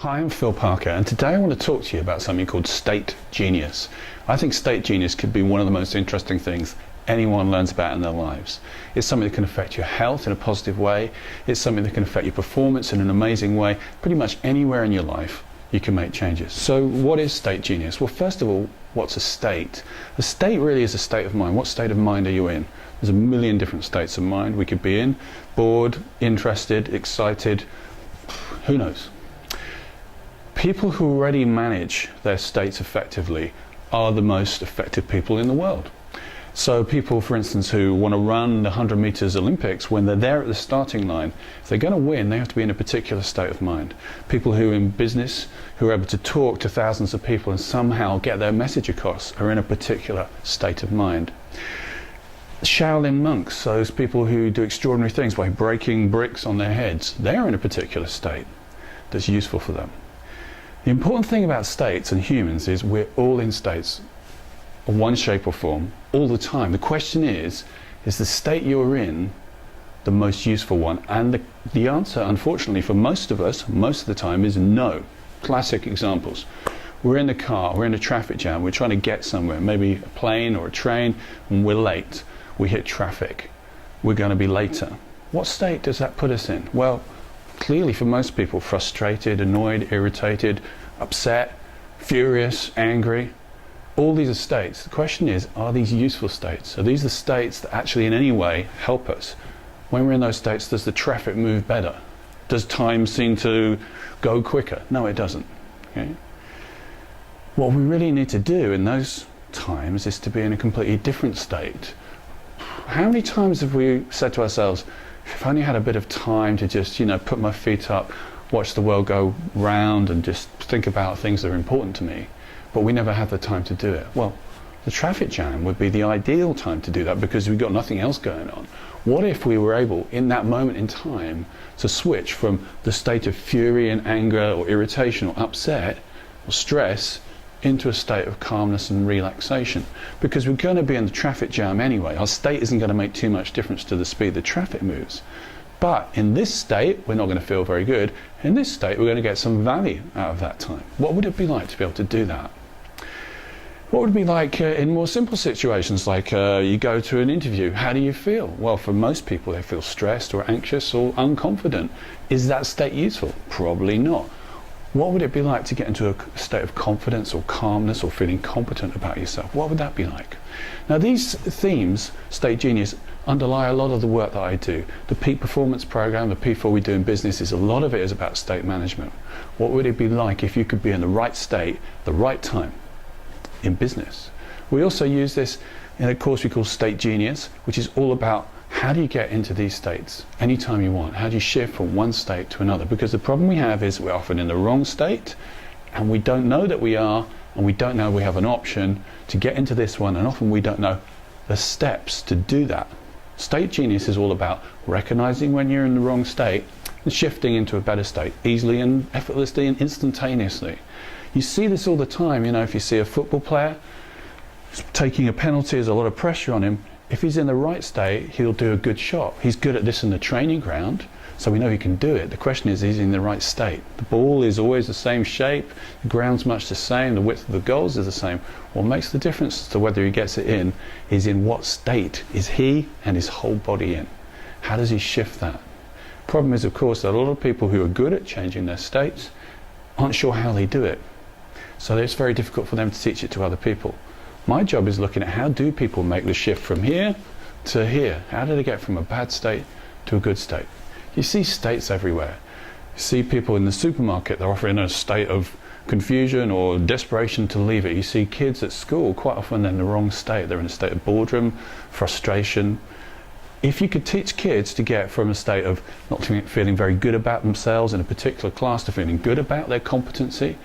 Hi, I'm Phil Parker, and today I want to talk to you about something called state genius. I think state genius could be one of the most interesting things anyone learns about in their lives. It's something that can affect your health in a positive way. It's something that can affect your performance in an amazing way. Pretty much anywhere in your life you can make changes. So what is state genius? Well, first of all, what's a state? A state really is a state of mind. What state of mind are you in? There's a million different states of mind we could be in. Bored, interested, excited, who knows? People who already manage their states effectively are the most effective people in the world. So people, for instance, who want to run the 100 meters Olympics, when they're there at the starting line, if they're going to win, they have to be in a particular state of mind. People who in business, who are able to talk to thousands of people and somehow get their message across, are in a particular state of mind. Shaolin monks, those people who do extraordinary things by breaking bricks on their heads, they're in a particular state that's useful for them. The important thing about states and humans is we're all in states of one shape or form all the time. The question is the state you're in the most useful one? And the answer, unfortunately, for most of us, most of the time, is no. Classic examples. We're in the car, we're in a traffic jam, we're trying to get somewhere, maybe a plane or a train, and we're late. We hit traffic. We're going to be later. What state does that put us in? Well, clearly for most people, frustrated, annoyed, irritated, upset, furious, angry. All these are states. The question is, are these useful states? Are these the states that actually in any way help us? When we're in those states, does the traffic move better? Does time seem to go quicker? No, it doesn't. Okay? What we really need to do in those times is to be in a completely different state. How many times have we said to ourselves, if I only had a bit of time to just, put my feet up, watch the world go round and just think about things that are important to me, but we never have the time to do it. Well, the traffic jam would be the ideal time to do that because we've got nothing else going on. What if we were able, in that moment in time, to switch from the state of fury and anger or irritation or upset or stress into a state of calmness and relaxation? Because we're going to be in the traffic jam anyway. Our state isn't going to make too much difference to the speed the traffic moves. But in this state, we're not going to feel very good. In this state, we're going to get some value out of that time. What would it be like to be able to do that? What would it be like in more simple situations, like you go to an interview? How do you feel? Well, for most people, they feel stressed or anxious or unconfident. Is that state useful? Probably not. What would it be like to get into a state of confidence or calmness or feeling competent about yourself? What would that be like? Now, these themes, state genius, underlie a lot of the work that I do. The Peak Performance Program, the P4 we do in business, a lot of it is about state management. What would it be like if you could be in the right state, the right time in business? We also use this in a course we call State Genius, which is all about how do you get into these states anytime you want? How do you shift from one state to another? Because the problem we have is we're often in the wrong state and we don't know that we are, and we don't know we have an option to get into this one, and often we don't know the steps to do that. State Genius is all about recognizing when you're in the wrong state and shifting into a better state easily and effortlessly and instantaneously. You see this all the time. If you see a football player taking a penalty, there's a lot of pressure on him. If he's in the right state, he'll do a good shot. He's good at this in the training ground, so we know he can do it. The question is he in the right state? The ball is always the same shape, the ground's much the same, the width of the goals is the same. What makes the difference to whether he gets it in is in what state is he and his whole body in. How does he shift that? Problem is, of course, that a lot of people who are good at changing their states aren't sure how they do it. So it's very difficult for them to teach it to other people. My job is looking at how do people make the shift from here to here? How do they get from a bad state to a good state? You see states everywhere. You see people in the supermarket, they're often in a state of confusion or desperation to leave it. You see kids at school, quite often they're in the wrong state. They're in a state of boredom, frustration. If you could teach kids to get from a state of not feeling very good about themselves in a particular class to feeling good about their competency,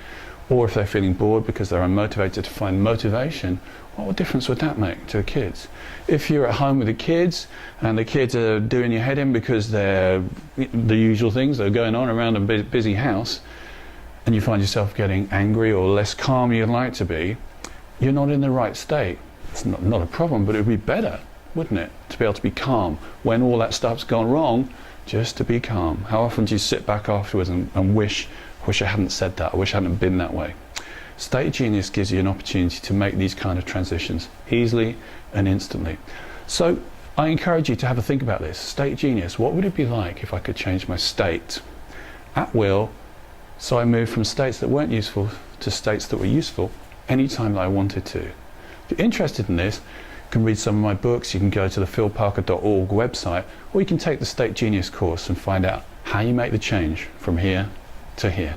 or if they're feeling bored because they're unmotivated, to find motivation, what difference would that make to the kids? If you're at home with the kids and the kids are doing your head in because they're the usual things that are going on around a busy house, and you find yourself getting angry or less calm you'd like to be, you're not in the right state. It's not a problem, but it would be better, wouldn't it, to be able to be calm when all that stuff's gone wrong, just to be calm. How often do you sit back afterwards and wish I wish I hadn't said that. I wish I hadn't been that way. State Genius gives you an opportunity to make these kind of transitions easily and instantly. So I encourage you to have a think about this. State Genius, what would it be like if I could change my state at will, so I moved from states that weren't useful to states that were useful anytime that I wanted to? If you're interested in this, you can read some of my books, you can go to the philparker.org website, or you can take the State Genius course and find out how you make the change from here to here.